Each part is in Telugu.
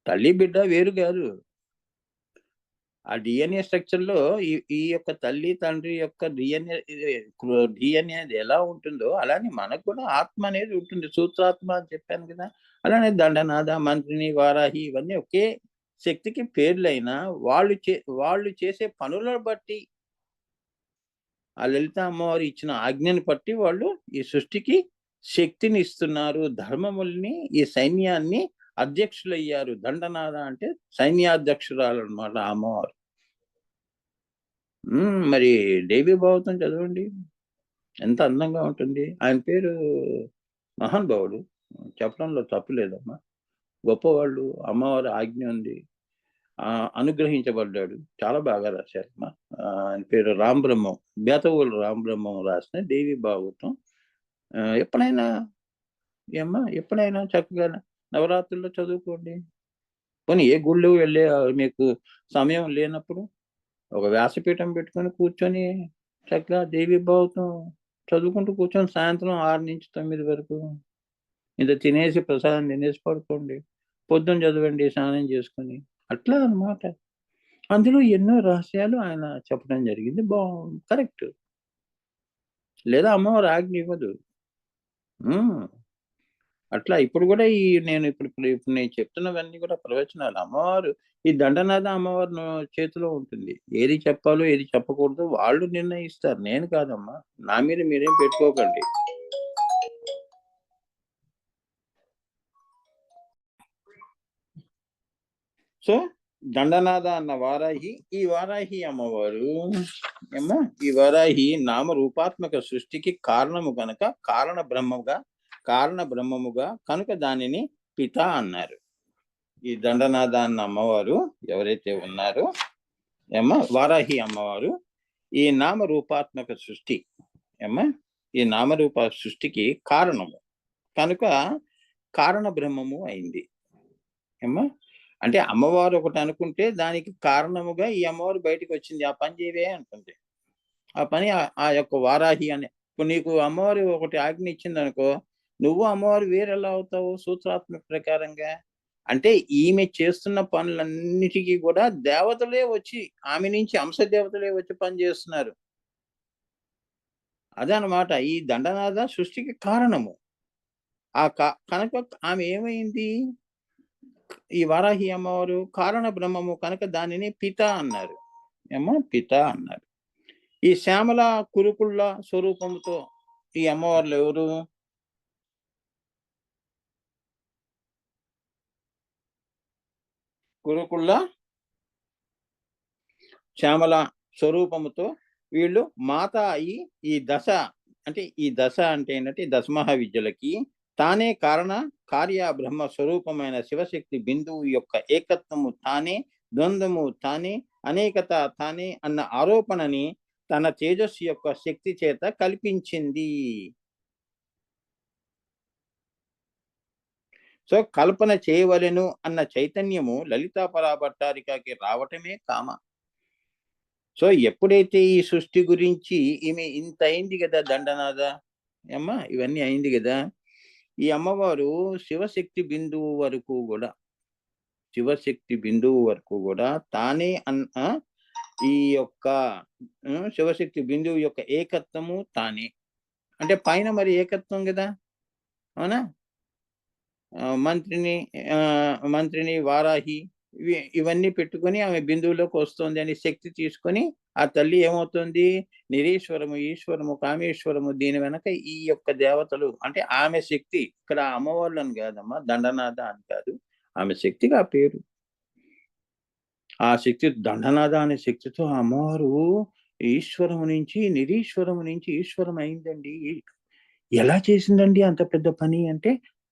తల్లి బిడ్డ వేరు కాదు. ఆ డిఎన్ఏ స్ట్రక్చర్‌లో ఈ ఈ యొక్క తల్లి, తండ్రి యొక్క డిఎన్ఏ అది ఎలా ఉంటుందో, అలానే మనకు కూడా ఆత్మ అనేది ఉంటుంది. సూత్రాత్మ అని చెప్పాను కదా! అలానే దండనాథ, మంత్రిని, వారాహి ఇవన్నీ ఒకే శక్తికి పేర్లైనా వాళ్ళు చేసే పనులను బట్టి, ఆ లలిత అమ్మవారు ఇచ్చిన ఆజ్ఞని బట్టి వాళ్ళు ఈ సృష్టికి శక్తిని ఇస్తున్నారు. ధర్మముల్ని, ఈ సైన్యాన్ని అధ్యక్షులయ్యారు. దండనాథ అంటే సైన్యాధ్యక్షురాలనమాట ఆ అమ్మవారు. మరి దేవి భాగవతం చదవండి. ఎంత అందంగా ఉంటుంది. ఆయన పేరు మహానుభావుడు. చెప్పడంలో తప్పు లేదమ్మా. గొప్పవాళ్ళు. అమ్మవారి ఆజ్ఞ ఉంది. అనుగ్రహించబడ్డాడు. చాలా బాగా రాశారమ్మా. ఆయన పేరు రామ్ బ్రహ్మం. బేతవోలు రామ్ బ్రహ్మం రాసిన దేవి భాగవతం. ఎప్పుడైనా ఎప్పుడైనా చక్కగా నవరాత్రుల్లో చదువుకోండి. పోనీ ఏ గుళ్ళో వెళ్ళే మీకు సమయం లేనప్పుడు ఒక వ్యాసపీఠం పెట్టుకొని కూర్చొని చక్కగా దేవి భాగవతం చదువుకుంటూ కూర్చొని సాయంత్రం 6-9 వరకు. ఇంత తినేసి ప్రసాదం తినేసి పడుకోండి. పొద్దున చదవండి స్నానం చేసుకొని. అట్లా అన్నమాట. అందులో ఎన్నో రహస్యాలు ఆయన చెప్పడం జరిగింది. కరెక్ట్. లేదా అమ్మవారు ఆజ్ఞ ఇవ్వదు. హ్మ్. అట్లా ఇప్పుడు గూడా ఇప్పుడు నేను చెప్తున్నవన్నీ గూడా ప్రవచనాలు. అమ్మవారు ఈ దండనాథ అమ్మవారి చేతిలో ఉంటుంది. ఏది చెప్పాలో, ఏది చెప్పకూడదో వాళ్ళు నిర్ణయిస్తారు. నేను కాదమ్మా. నా మీద మీరేం పెట్టుకోకండి. సో, దండనాథ అన్న వారాహి, ఈ వారాహి అమ్మవారు ఏమ్మా ఈ వారాహి నామరూపాత్మక సృష్టికి కారణము గనక కారణ బ్రహ్మముగా కనుక దానిని పిత అన్నారు. ఈ దండనాథ అన్న అమ్మవారు ఎవరైతే ఉన్నారో వారాహి అమ్మవారు ఈ నామరూపాత్మక సృష్టి ఈ నామరూప సృష్టికి కారణము కనుక కారణ బ్రహ్మము అయింది. అంటే అమ్మవారు ఒకటి అనుకుంటే దానికి కారణముగా ఈ అమ్మవారు బయటికి వచ్చింది. ఆ పని చేయవే అంటుంది. ఆ పని ఆ యొక్క వారాహి అని ఇప్పుడు నీకు అమ్మవారు ఒకటి ఆజ్ఞ ఇచ్చిందనుకో, నువ్వు అమ్మవారు వేరెలా అవుతావు సూత్రాత్మక ప్రకారంగా? అంటే ఈమె చేస్తున్న పనులన్నిటికి కూడా దేవతలే వచ్చి ఆమె నుంచి అంశ దేవతలే వచ్చి పని చేస్తున్నారు. అదనమాట. ఈ దండనాథ సృష్టికి కారణము. కనుక ఆమె ఏమైంది? ఈ వారాహి అమ్మవారు కారణ బ్రహ్మము కనుక దానిని పిత అన్నారు. పిత అన్నారు. ఈ శ్యామల కురుకుళ్ళ స్వరూపముతో ఈ అమ్మవార్లు ఎవరు? కురుకుళ్ళ శ్యామల స్వరూపముతో వీళ్ళు మాత అయి ఈ దశ అంటే ఏంటంటే దశమహావిద్యలకి తానే కార్య బ్రహ్మ స్వరూపమైన శివశక్తి బిందువు యొక్క ఏకత్వము తానే, ద్వంద్వము తానే, అనేకత తానే అన్న ఆరోపణని తన తేజస్సు యొక్క శక్తి చేత కల్పించింది. సో కల్పన చేయవలెను అన్న చైతన్యము లలితా పరాభట్టారికకి రావటమే కామ. సో ఎప్పుడైతే ఈ సృష్టి గురించి ఈమె ఇంత అయింది కదా దండనాథ ఇవన్నీ అయింది కదా, ఈ అమ్మవారు శివశక్తి బిందువు వరకు కూడా తానే ఈ యొక్క శివశక్తి బిందువు యొక్క ఏకత్వము తానే. అంటే పైన మరి ఏకత్వం కదా, అవునా? మంత్రిని వారాహి ఇవన్నీ పెట్టుకొని ఆమె బిందువులోకి వస్తుంది అని శక్తి తీసుకొని ఆ తల్లి ఏమవుతుంది? నిరీశ్వరము, ఈశ్వరము, కామేశ్వరము దీని వెనక ఈ యొక్క దేవతలు అంటే ఆమె శక్తి. ఇక్కడ అమ్మవార్లను కాదమ్మా, దండనాథ అని కాదు, ఆమె శక్తిగా ఆ పేరు. ఆ శక్తి దండనాథ అనే శక్తితో అమ్మవారు ఈశ్వరము నుంచి నిరీశ్వరము నుంచి ఈశ్వరం అయిందండి. ఎలా చేసిందండి అంత పెద్ద పని అంటే?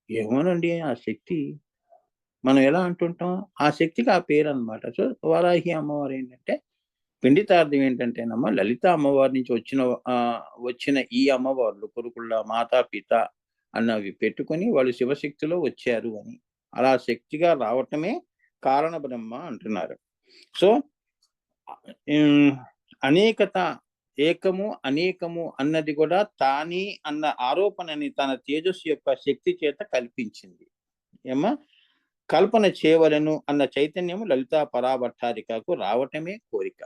ఏమోనండి ఆ శక్తి. మనం ఎలా అంటుంటాం? ఆ శక్తికి ఆ పేరనమాట. సో, వారాహి అమ్మవారు ఏంటంటే పిండితార్థం ఏంటంటేనమ్మా లలిత అమ్మవారి నుంచి వచ్చిన ఈ అమ్మవార్లు కొరుకుళ్ళ మాతా, పిత అన్నవి పెట్టుకొని వాళ్ళు శివశక్తిలో వచ్చారు అని. అలా శక్తిగా రావటమే కారణ బ్రహ్మ అంటున్నారు. సో, అనేకత ఏకము, అనేకము అన్నది కూడా తానే అన్న ఆరోపణని తన తేజస్సు యొక్క శక్తి చేత కల్పించింది. కల్పన చేయవలను అన్న చైతన్యము లలితా పరాభట్టారికకు రావటమే కోరిక.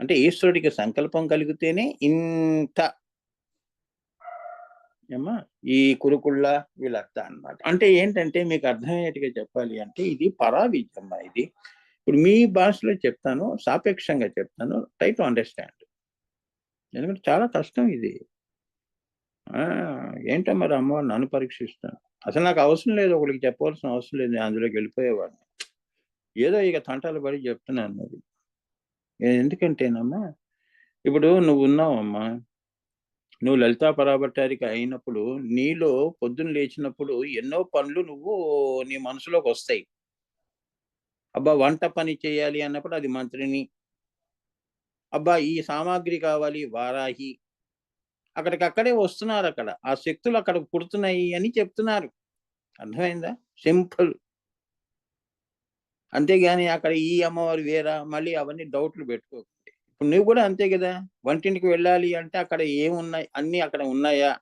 అంటే ఈశ్వరుడికి సంకల్పం కలిగితేనే ఇంత ఏమా ఈ కురుకుళ్ళ వీళ్ళంతా అన్నమాట. అంటే ఏంటంటే మీకు అర్థమయ్యేట్టుగా చెప్పాలి అంటే ఇది పరావిద్యమ్మ ఇది. ఇప్పుడు మీ భాషలో చెప్తాను, సాపేక్షంగా చెప్తాను, ట్రై టు అండర్స్టాండ్. ఎందుకంటే చాలా కష్టం ఇది. ఏంటో మరి అమ్మవారు నన్ను పరీక్షిస్తాను. అసలు నాకు అవసరం లేదు, ఒకడికి చెప్పవలసిన అవసరం లేదు. నేను అందులోకి వెళ్ళిపోయేవాడిని. ఏదో ఇక తంటాలు పడి చెప్తున్నాను మరి. ఎందుకంటేనమ్మా, ఇప్పుడు నువ్వున్నావమ్మా, నువ్వు లలితా పరాభట్టారిక అయినప్పుడు నీలో పొద్దున్న లేచినప్పుడు ఎన్నో పనులు నీ మనసులోకి వస్తాయి. అబ్బా! వంట పని చేయాలి అన్నప్పుడు అది మంత్రిని. అబ్బా! ఈ సామాగ్రి కావాలి వారాహి. అక్కడికక్కడే వస్తున్నారక్కడ. ఆ శక్తులు అక్కడికి పుడుతున్నాయి అని చెప్తున్నారు. అర్థమైందా? సింపుల్. అంతేగాని అక్కడ ఈ అమ్మవారు వేరా, మళ్ళీ అవన్నీ డౌట్లు పెట్టుకోకండి. ఇప్పుడు నువ్వు కూడా అంతే గదా! వంటింటికి వెళ్ళాలి అంటే అక్కడ ఏమున్నాయి? అన్నీ అక్కడ ఉన్నాయా?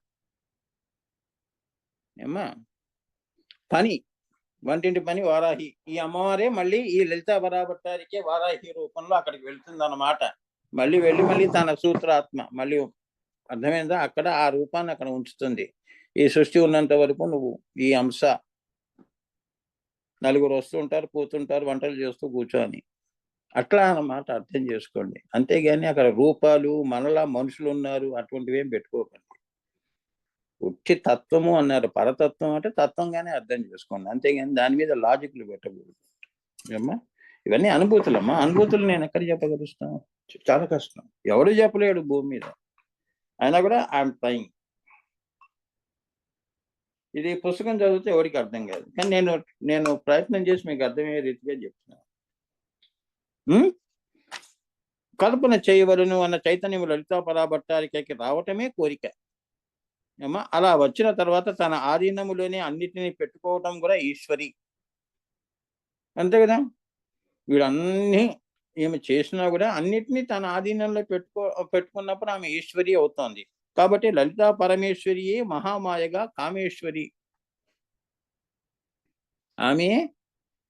ఏమ్మా! పని. వంటింటి పని వారాహి. ఈ అమ్మవారే మళ్ళీ ఈ లలితా పరాభట్టారికే వారాహి రూపంలో అక్కడికి వెళ్తుందన్నమాట. మళ్ళీ తన సూత్రాత్మ మళ్ళీ అర్థమైందా? అక్కడ ఆ రూపాన్ని అక్కడ ఉంచుతుంది. ఈ సృష్టి ఉన్నంత వరకు నువ్వు ఈ అంశ నలుగురు వస్తూ ఉంటారు, పోతుంటారు, వంటలు చేస్తూ కూర్చొని. అట్లా అన్నమాట అర్థం చేసుకోండి. అంతేగాని అక్కడ రూపాలు, మనలా మనుషులున్నారు అటువంటివేం పెట్టుకోకండి. ఉట్టి తత్వము అన్నారు. పరతత్వం అంటే తత్వంగానే అర్థం చేసుకోండి. అంతేగాని దాని మీద లాజిక్‌లు పెట్టకూడదు. ఏమ్మా! ఇవన్నీ అనుభూతులమ్మా. అనుభూతులు నేనెక్కడ చెప్పగలుగుతాను? చాలా కష్టం. ఎవడు చెప్పలేడు భూమి మీద. అయినా కూడా ఐయామ్ ట్రైయింగ్. ఇది పుస్తకం చదివితే ఎవరికీ అర్థం కాదు. కానీ నేను ప్రయత్నం చేసి మీకు అర్థమయ్యే రీతిగా చెప్తున్నాను. హ్మ్. కల్పన చేయవలెను అన్న చైతన్యము లలితా పరాభట్టారికకి రావటమే కోరిక. ఏమ్మా! అలా వచ్చిన తర్వాత తన ఆధీనములోనే అన్నిటిని పెట్టుకోవటం కూడా ఈశ్వరి. అంతే కదా! వీడన్నీ ఈమె చేసినా కూడా అన్నిటిని తన ఆధీనంలో పెట్టుకున్నప్పుడు ఆమె ఈశ్వరి అవుతోంది. కాబట్టి లలితా పరమేశ్వరియే మహామాయగా కామేశ్వరి. ఆమె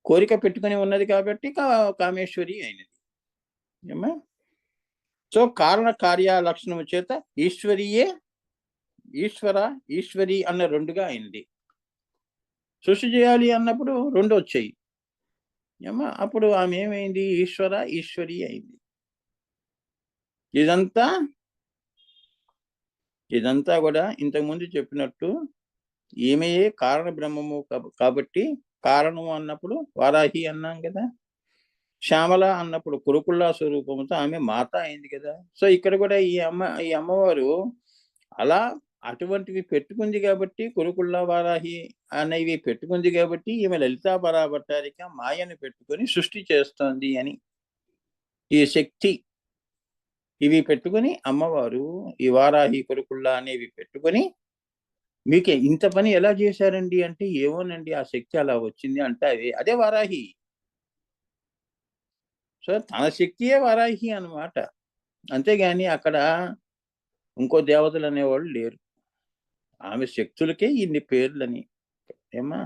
కోరిక పెట్టుకొని ఉన్నది కాబట్టి కామేశ్వరి అయినది. ఏమ్మా! సో, కారణ కార్య లక్షణము చేత ఈశ్వరియే ఈశ్వర, ఈశ్వరి అన్న 2గా అయింది. సృష్టి చేయాలి అన్నప్పుడు 2 వచ్చాయి. ఏమ్మా! అప్పుడు ఆమె ఏమైంది? ఈశ్వర, ఈశ్వరి అయింది. ఇదంతా, ఇదంతా గూడా ఇంతకుముందు చెప్పినట్టు ఈమెయే కారణ బ్రహ్మము కాబట్టి కారణము అన్నప్పుడు వారాహి అన్నాం గదా! శ్యామల అన్నప్పుడు కురుకుళ్ళ స్వరూపంతో ఆమె మాత అయింది కదా! సో, ఇక్కడ కూడా ఈ అమ్మవారు అలా అటువంటివి పెట్టుకుంది గాబట్టి కురుకుళ్ళ వారాహి అనేవి పెట్టుకుంది గాబట్టి ఈమె లలితా పరాభట్టారిక మాయను పెట్టుకొని సృష్టి చేస్తోంది అని. ఈ శక్తి ఇవి పెట్టుకొని అమ్మవారు ఈ వారాహి, కురుకుళ్ళ అనేవి పెట్టుకొని మీకే ఇంత పని ఎలా చేశారండి అంటే, ఏమోనండి ఆ శక్తి అలా వచ్చింది అంటే అదే వారాహి. సో, తన శక్తియే వారాహి అన్నమాట. అంతేగాని అక్కడ ఇంకో దేవతలనేవాళ్ళు లేరు. ఆమె శక్తులకే ఇన్ని పేర్లని. ఏమ్మా!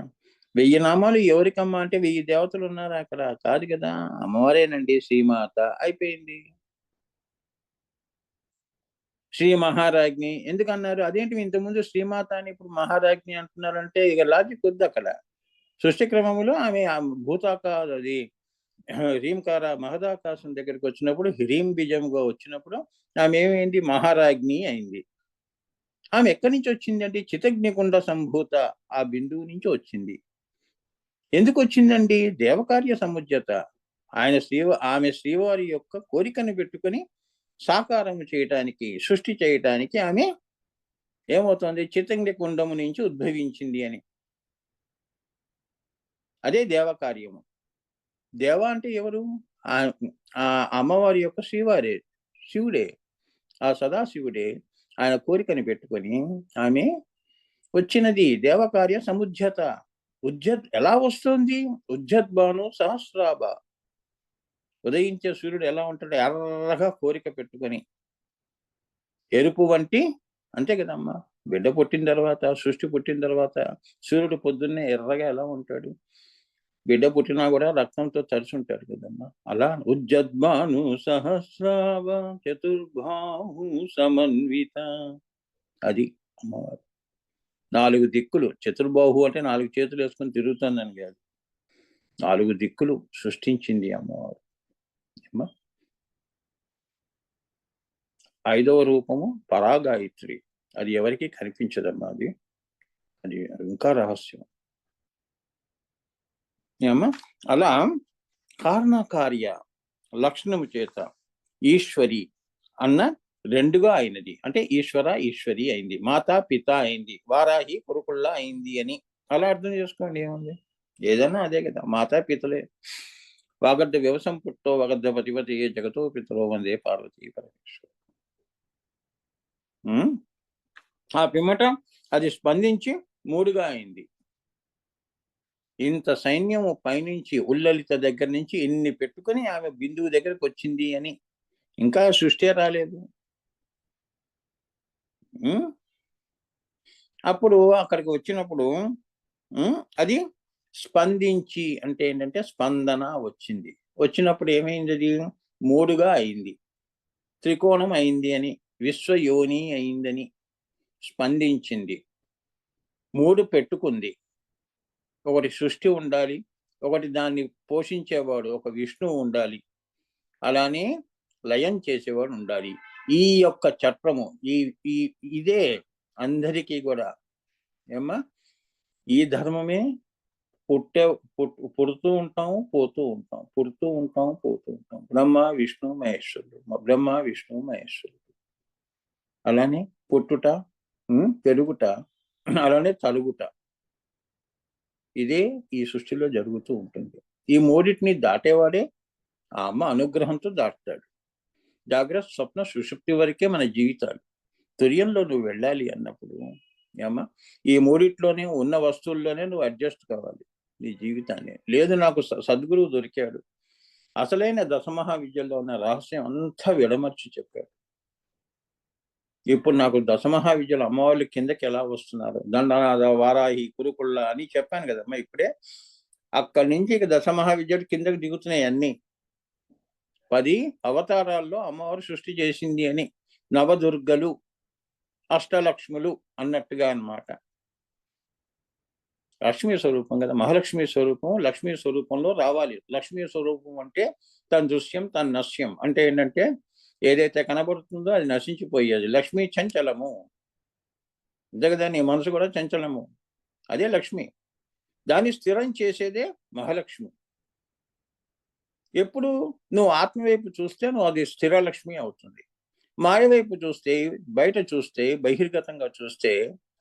1000 నామాలు ఎవరికమ్మా అంటే 1000 దేవతలున్నారా అక్కడ? కాదు గదా! అమ్మవారేనండి శ్రీమాత అయిపోయింది. శ్రీ మహారాజ్ఞి ఎందుకన్నారు? అదేంటి ఇంతకుముందు శ్రీమాత అని ఇప్పుడు మహారాజ్ఞి అంటున్నారంటే ఇక లాజిక్ వద్దక్కడ. సృష్టి క్రమంలో ఆమె అది హ్రీంకార మహదాకాశం దగ్గరికొచ్చినప్పుడు హ్రీం బీజంగా వచ్చినప్పుడు ఆమె ఏమైంది? మహారాజ్ఞి అయింది. ఆమె ఎక్కడి నుంచి వచ్చిందంటే చితగ్నికుండ సంభూత ఆ బిందువు నుంచి వచ్చింది. ఎందుకొచ్చిందండి? దేవకార్య సముజ్జత. ఆమె శ్రీవారి యొక్క కోరికను పెట్టుకొని సాకారం చేయటానికి, సృష్టి చేయటానికి ఆమె ఏమవుతోంది? చితగ్నికుండము నుంచి ఉద్భవించింది అని. అదే దేవకార్యము. దేవ అంటే ఎవరు? ఆహ్, ఆ అమ్మవారి యొక్క శ్రీవారే. శివుడే. ఆ సదాశివుడే ఆయన కోరికని పెట్టుకొని ఆమె వచ్చినది దేవకార్య సముజ్జత. ఎలా వస్తుంది? ఉజ్జద్భాను సహస్రాభ. ఉదయించే సూర్యుడు ఎలా ఉంటాడు? ఎర్రగా కోరిక పెట్టుకొని. ఎరుపు వంటి అంతే కదమ్మా! బిడ్డ పుట్టిన తర్వాత, సృష్టి పుట్టిన తర్వాత సూర్యుడు పొద్దున్నే ఎర్రగా ఎలా ఉంటాడు? బిడ్డ పుట్టినా కూడా రక్తంతో తడిసి ఉంటాడు కదమ్మా. అలా ఉజ్జద్భాను సహస్రావ చతుర్బాహు సమన్విత, అది అమ్మవారు. 4 దిక్కులు, చతుర్బాహు అంటే 4 చేతులు వేసుకొని తిరుగుతుందని కాదు, 4 దిక్కులు సృష్టించింది అమ్మవారు. 5వ రూపము పరాగాయత్రి, అది ఎవరికి కనిపించదమ్మా, అది ఇంకా రహస్యం ఏమా. అలా కారణకార్య లక్షణము చేత ఈశ్వరి అన్న 2గా అయినది. అంటే ఈశ్వర ఈశ్వరి అయింది, మాతా పిత అయింది, వారాహి కురుకుళ్ళ అయింది అని అలా అర్థం చేసుకోండి. ఏముంది, ఏదన్నా అదే కదా, మాతా పితలే. వాగర్ధ వ్యవసం పుట్టో వగర్ధ పతిపతి జగతో పితరో వందే పార్వతీ పరమేశ్వర. ఆ పిమ్మట అది స్పందించి 3గా అయింది. ఇంత సైన్యము పైనుంచి ఉల్లలిత దగ్గర నుంచి ఇన్ని పెట్టుకొని ఆమె బిందువు దగ్గరకు వచ్చింది అని, ఇంకా సృష్టి రాలేదు. అప్పుడు అక్కడికి వచ్చినప్పుడు అది స్పందించి అంటే ఏంటంటే స్పందన వచ్చింది. వచ్చినప్పుడు ఏమైంది, అది 3గా అయింది, త్రికోణం అయింది అని, విశ్వయోని అయిందని స్పందించింది. 3 పెట్టుకుంది. ఒకటి సృష్టి ఉండాలి, ఒకటి దాన్ని పోషించేవాడు ఒక విష్ణువు ఉండాలి, అలానే లయం చేసేవాడు ఉండాలి. ఈ యొక్క చట్రము ఇదే అందరికీ కూడా ఏమ్మా, ఈ ధర్మమే పుడుతూ ఉంటాం, పోతూ ఉంటాం, పుడుతూ ఉంటాం, పోతూ ఉంటాం. బ్రహ్మ విష్ణు మహేశ్వరుడు, బ్రహ్మ విష్ణు మహేశ్వరుడు. అలానే పుట్టుట, పెరుగుట, అలానే తలుగుట, ఇదే ఈ సృష్టిలో జరుగుతూ ఉంటుంది. ఈ 3టిని దాటేవాడే ఆ అమ్మ అనుగ్రహంతో దాటుతాడు. జాగ్రత్త స్వప్న సుషుప్తి వరకే మన జీవితాలు. తుర్యంలో నువ్వు వెళ్ళాలి అన్నప్పుడు ఏమ్మా, ఈ 3టిలోనే ఉన్న వస్తువుల్లోనే నువ్వు అడ్జస్ట్ కావాలి నీ జీవితాన్ని. లేదు నాకు సద్గురువు దొరికాడు, అసలైన దశమహా విద్యల్లో ఉన్న రహస్యం అంతా విడమర్చి చెప్పాడు. ఇప్పుడు నాకు దశమహా విద్యలు అమ్మవాళ్ళు కిందకి ఎలా వస్తున్నారు, దండనాథ వారాహి కురుకుళ్ళ అని చెప్పాను కదమ్మా ఇప్పుడే. అక్కడి నుంచి ఇక దశమహా విద్యలు కిందకి దిగుతున్నాయి అన్ని. 10 అవతారాల్లో అమ్మవారు సృష్టి చేసింది అని, నవదుర్గలు అష్టలక్ష్ములు అన్నట్టుగా అన్నమాట. లక్ష్మీ స్వరూపం కదా, మహాలక్ష్మి స్వరూపం లక్ష్మీ స్వరూపంలో రావాలి. లక్ష్మీ స్వరూపం అంటే తన దృశ్యం తన నశ్యం అంటే ఏంటంటే ఏదైతే కనబడుతుందో అది నశించిపోయేది. లక్ష్మీ చంచలము, కదా నీ మనసు కూడా చంచలము, అదే లక్ష్మి. దాన్ని స్థిరం చేసేదే మహాలక్ష్మి. ఎప్పుడు నువ్వు ఆత్మ వైపు చూస్తే నువ్వు అది స్థిర లక్ష్మి అవుతుంది. మాయ వైపు చూస్తే, బయట చూస్తే, బహిర్గతంగా చూస్తే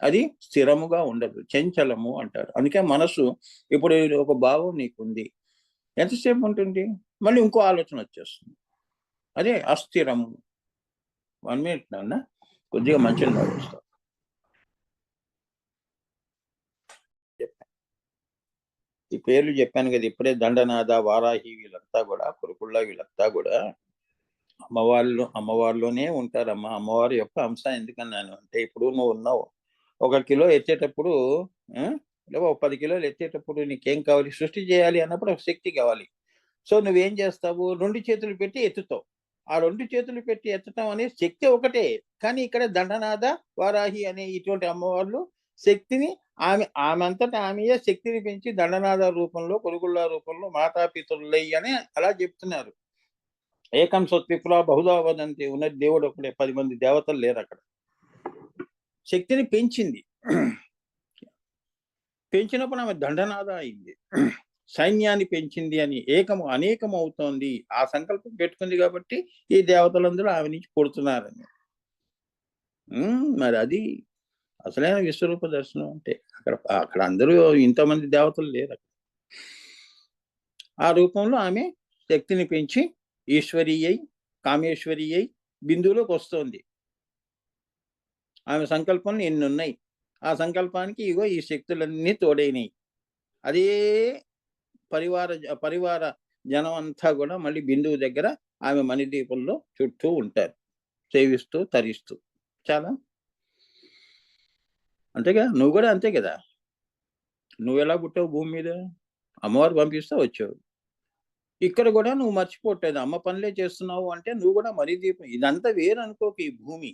అది స్థిరముగా ఉండదు, చంచలము అంటారు. అందుకే మనసు ఇప్పుడు ఒక భావం నీకుంది, ఎంతసేపు ఉంటుంది, మళ్ళీ ఇంకో ఆలోచన వచ్చేస్తుంది, అదే అస్థిరము. 1 minute నాన్న, కొద్దిగా మంచిగా భావిస్తాం. ఈ పేర్లు చెప్పాను కదా ఇప్పుడే, దండనాథ వారాహి వీళ్ళంతా కూడా, కురుకుళ్ళ వీళ్ళంతా కూడా అమ్మవారిలోనే ఉంటారమ్మా. అమ్మవారి యొక్క అంశ. ఎందుకన్నాను అంటే ఇప్పుడు నువ్వు ఉన్నావు, 1 కిలో ఎత్తేటప్పుడు 10 కిలోలు ఎత్తేటప్పుడు నీకేం కావాలి, సృష్టి చేయాలి అన్నప్పుడు ఒక శక్తి కావాలి. సో నువ్వేం చేస్తావు, 2 చేతులు పెట్టి ఎత్తుతావు. ఆ 2 చేతులు పెట్టి ఎత్తటం అనే శక్తి ఒకటే. కానీ ఇక్కడ దండనాథ వారాహి అనే ఇటువంటి అమ్మవార్లు శక్తిని ఆమె అంతటా ఆమెయే శక్తిని పెంచి దండనాథ రూపంలో, కొలుగుళ్ళ రూపంలో మాతాపితులై అని అలా చెప్తున్నారు. ఏకం సత్విపుల బహుదా వదంతి, ఉన్నది దేవుడు ఒకడే, 10 మంది దేవతలు లేరు అక్కడ. శక్తిని పెంచింది, పెంచినప్పుడు ఆమె దండనాథ అయింది. సైన్యాన్ని పెంచింది అని, అనేకం అవుతోంది ఆ సంకల్పం పెట్టుకుంది కాబట్టి ఈ దేవతలందరూ ఆమె నుంచి పుడుతున్నారని. మరి అది అసలైన విశ్వరూప దర్శనం అంటే. అక్కడ అందరూ ఇంతమంది దేవతలు లేరు. ఆ రూపంలో ఆమె శక్తిని పెంచి ఈశ్వరి అయి, కామేశ్వరి అయి బిందువులోకి వస్తోంది. ఆమె సంకల్పంలో ఎన్నున్నాయి, ఆ సంకల్పానికి ఇగో ఈ శక్తులన్నీ తోడైనాయి. అదే పరివార జనం అంతా కూడా మళ్ళీ బిందువు దగ్గర ఆమె మణిదీపంలో చుట్టూ ఉంటారు, సేవిస్తూ తరిస్తూ. చాలా అంతేగా, నువ్వు కూడా అంతే కదా. నువ్వు ఎలా పుట్టావు భూమి మీద, అమ్మవారు పంపిస్తే వచ్చావు. ఇక్కడ కూడా నువ్వు మర్చిపోవట్లేదు. అమ్మ పనులే చేస్తున్నావు అంటే నువ్వు కూడా మణిదీపం. ఇదంతా వేరనుకోకు ఈ భూమి.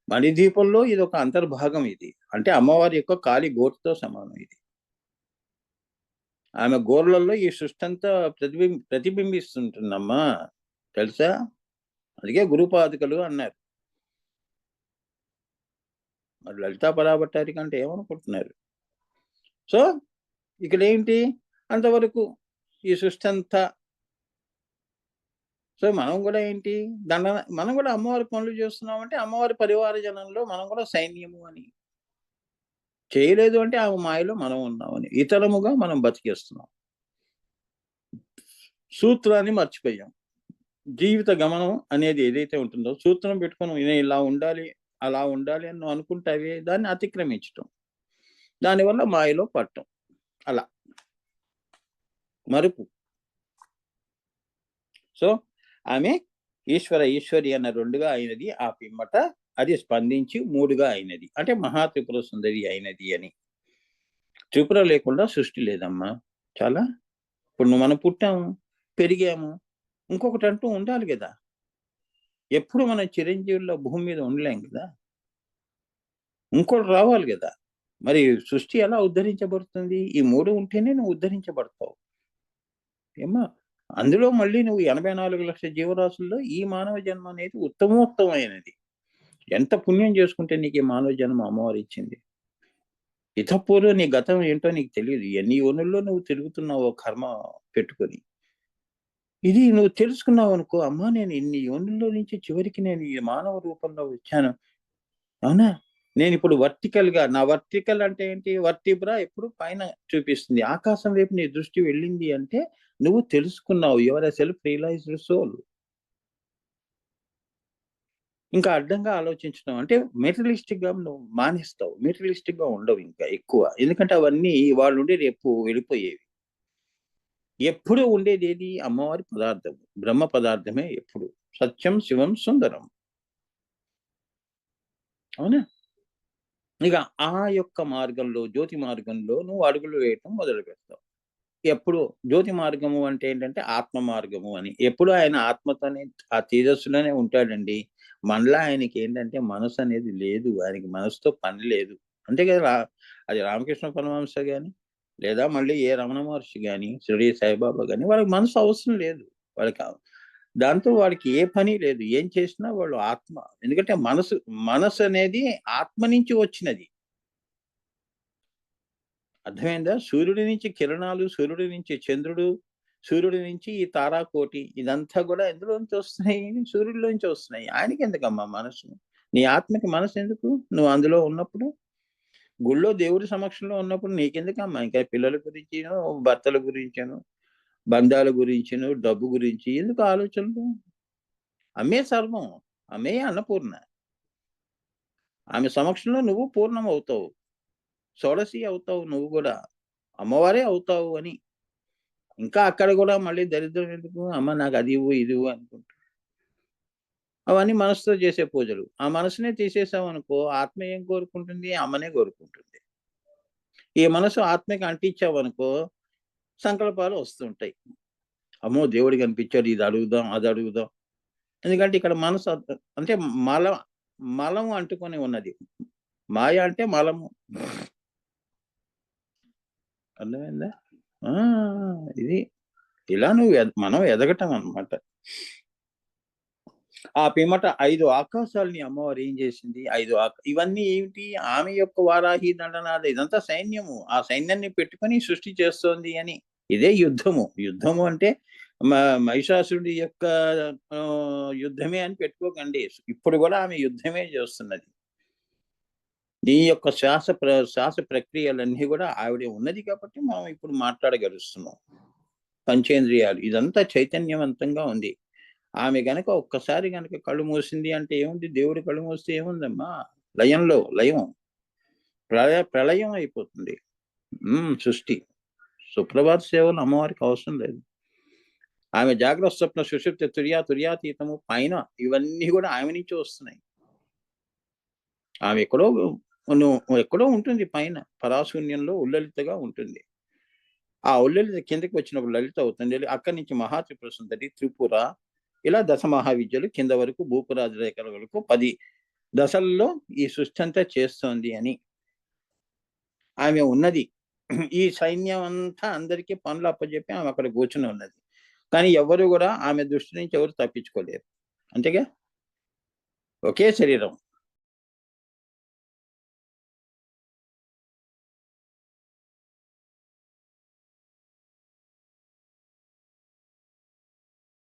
మణిదీపంలో ఇదొక అంతర్భాగం ఇది. అంటే అమ్మవారి యొక్క కాలి గోటితో సమానం ఇది. ఆమె గోర్లలో ఈ సృష్టంతా ప్రతిబింబిస్తుంటుందమ్మా. తెలుసా? అందుకే గురుపాదుకలు అన్నారు. మరి లలితా పరాభట్టారి కంటే ఏమనుకుంటున్నారు? సో ఇక్కడ ఏంటి అంతవరకు ఈ సృష్టి అంతా. సో మనం కూడా ఏంటి మనం కూడా అమ్మవారి పనులు చేస్తున్నామంటే అమ్మవారి పరివార జనంలో మనం కూడా సైన్యము అని. చేయలేదు అంటే ఆమె మాయలో మనం ఉన్నామని. ఇతరముగా మనం బతికేస్తున్నాం. సూత్రాన్ని మర్చిపోయాం. జీవిత గమనం అనేది ఏదైతే ఉంటుందో సూత్రం పెట్టుకొని నేను ఇలా ఉండాలి, అలా ఉండాలి అని నువ్వు అనుకుంటావే దాన్ని అతిక్రమించటం. దానివల్ల మాయలో పడటం. అలా మరుపు. సో ఆమె ఈశ్వరి అన్న 2గా అయినది. ఆ పిమ్మట అది స్పందించి 3గా అయినది. అంటే మహాత్రిపుర సుందరి అయినది అని. త్రిపుర లేకుండా సృష్టి లేదమ్మా. చాలా ఇప్పుడు మనం పుట్టాము, పెరిగాము, ఇంకొకటి అంటూ ఉండాలి కదా. ఎప్పుడు మనం చిరంజీవుల్లో భూమి మీద ఉండలేం కదా. ఇంకోటి రావాలి కదా. మరి సృష్టి ఎలా ఉద్ధరించబడుతుంది? ఈ 3 ఉంటేనే నువ్వు ఉద్ధరించబడతావు. ఏమ్మా, అందులో మళ్ళీ నువ్వు 84 లక్షల జీవరాశుల్లో ఈ మానవ జన్మ అనేది ఉత్తమోత్తమైనది. ఎంత పుణ్యం చేసుకుంటే నీకు ఈ మానవ జన్మ అమ్మవారు ఇచ్చింది. ఇతపూర్వం నీ గతం ఏంటో నీకు తెలియదు. ఎన్ని యోనుల్లో నువ్వు తిరుగుతున్నావో కర్మ పెట్టుకొని. ఇది నువ్వు తెలుసుకున్నావు అనుకో, అమ్మా నేను ఇన్ని యోనుల్లో నుంచి చివరికి నేను ఈ మానవ రూపంలో వచ్చాను. అవునా? నేను ఇప్పుడు నా వర్టికల్ అంటే ఏంటి? వర్టిబ్రా ఎప్పుడు పైన చూపిస్తుంది. ఆకాశం వైపు నీ దృష్టి వెళ్ళింది అంటే నువ్వు తెలుసుకున్నావు. You are a self realized soul. ఇంకా అడ్డంగా ఆలోచించడం అంటే మెటీరియలిస్టిక్ గా నువ్వు మానేస్తావు. మెటీరియలిస్టిక్ గా ఉండవు ఇంకా ఎక్కువ. ఎందుకంటే అవన్నీ వాళ్ళ నుండి రేపు వెళ్ళిపోయేవి. ఎప్పుడు ఉండేది ఏది? అమ్మవారి పదార్థం, బ్రహ్మ పదార్థమే ఎప్పుడు. సత్యం శివం సుందరం. అవునా? ఇక ఆ యొక్క మార్గంలో, జ్యోతి మార్గంలో నువ్వు అడుగులు వేయటం మొదలు పెడతావు. ఎప్పుడు జ్యోతి మార్గము అంటే ఏంటంటే ఆత్మ మార్గము అని. ఎప్పుడు ఆయన ఆత్మతోనే ఆ తేజస్సులోనే ఉంటాడండి. మనలా ఆయనకి ఏంటంటే మనసు అనేది లేదు. ఆయనకి మనసుతో పని లేదు. అంతే కదా. అది రామకృష్ణ పరమహంస గాని, లేదా మళ్ళీ ఏ రమణ మహర్షి గాని, షిరిడి సాయిబాబా గాని వాళ్ళకి మనసు అవసరం లేదు. వాళ్ళకి దాంతో వాడికి ఏ పని లేదు. ఏం చేసినా వాళ్ళు ఆత్మ. ఎందుకంటే మనసు అనేది ఆత్మ నుంచి వచ్చినది. అర్థమైందా? సూర్యుడి నుంచి కిరణాలు, సూర్యుడి నుంచి చంద్రుడు, సూర్యుడి నుంచి ఈ తారాకోటి ఇదంతా కూడా ఎందులో నుంచి వస్తున్నాయి? సూర్యుడిలోంచి వస్తున్నాయి. ఆయనకెందుకమ్మా మనసు? నీ ఆత్మకి మనసు ఎందుకు? నువ్వు అందులో ఉన్నప్పుడు? గుళ్ళో దేవుడి సమక్షంలో ఉన్నప్పుడు నీకెందుకమ్మా ఇంకా పిల్లల గురించినో, భర్తల గురించినో, బంధాల గురించినో, డబ్బు గురించి ఎందుకు ఆలోచనలు? అమ్మే సర్వం. అమ్మే అన్నపూర్ణ. ఆమె సమక్షంలో నువ్వు పూర్ణం అవుతావు. షోడశి అవుతావు నువ్వు కూడా. అమ్మవారే అవుతావు అని. ఇంకా అక్కడ కూడా మళ్ళీ దరిద్రం ఎందుకు? అమ్మ నాకు అది ఇవ్వు, ఇది ఇవ్వు అనుకుంటా. అవన్నీ మనసుతో చేసే పూజలు. ఆ మనసునే తీసేసావనుకో ఆత్మ ఏం కోరుకుంటుంది? అమ్మనే కోరుకుంటుంది. ఈ మనసు ఆత్మకి అంటించావనుకో సంకల్పాలు వస్తుంటాయి. అమ్మో! దేవుడు కనిపించాడు. ఇది అడుగుదాం, అది అడుగుదాం. ఎందుకంటే ఇక్కడ మనసు అంటే మల మలం అంటుకొని ఉన్నది. మాయ అంటే మలము. అర్థమైందా? ఆ! ఇది. ఇలా నువ్వు మనం ఎదగటం అన్నమాట. ఆ పిమ్మట 5 ఆకాశాలని అమ్మవారు ఏం చేసింది? ఇవన్నీ ఏమిటి? ఆమె యొక్క వారాహి దండనాద ఇదంతా సైన్యము. ఆ సైన్యాన్ని పెట్టుకొని సృష్టి చేస్తోంది అని. ఇదే యుద్ధము. యుద్ధము అంటే మ మహిషాసురుడి యొక్క యుద్ధమే అని పెట్టుకోకండి. ఇప్పుడు కూడా ఆమె యుద్ధమే చేస్తున్నది. నీ యొక్క శ్వాస ప్రక్రియలన్నీ కూడా ఆవిడ ఉన్నది కాబట్టి మనం ఇప్పుడు మాట్లాడగలుస్తున్నాం. పంచేంద్రియాలు ఇదంతా చైతన్యవంతంగా ఉంది. ఆమె గనక ఒక్కసారి గనక కళ్ళు మూసింది అంటే ఏముంది? దేవుడు కళ్ళు మూస్తే ఏముందమ్మా? లయం. ప్రళయం అయిపోతుంది. సృష్టి. సుప్రభాత సేవలు అమ్మవారికి అవసరం లేదు. ఆమె జాగ్రత్త, స్వప్న, సుషుప్తి, తుర్యాతీతము పైన ఇవన్నీ కూడా ఆమె నుంచి వస్తున్నాయి. ఆమె ఎక్కడో ఉంటుంది పైన. పరాశూన్యంలో ఉల్లలితగా ఉంటుంది. ఆ ఉల్లలిత కిందకి వచ్చినప్పుడు లలిత అవుతుంది. అక్కడి నుంచి మహాత్రిపుర సుందరి, త్రిపుర ఇలా దశ మహావిద్యలు కింద వరకు భూపురాజు రేఖల వరకు 10 దశల్లో ఈ సృష్టి అంతా చేస్తోంది అని ఆమె ఉన్నది. ఈ సైన్యం అంతా అందరికీ పనులు అప్పజెప్పి ఆమె అక్కడ కూర్చొని ఉన్నది. కానీ ఎవరు కూడా ఆమె దృష్టి నుంచి ఎవరు తప్పించుకోలేరు. అంతేగా? ఒకే శరీరం.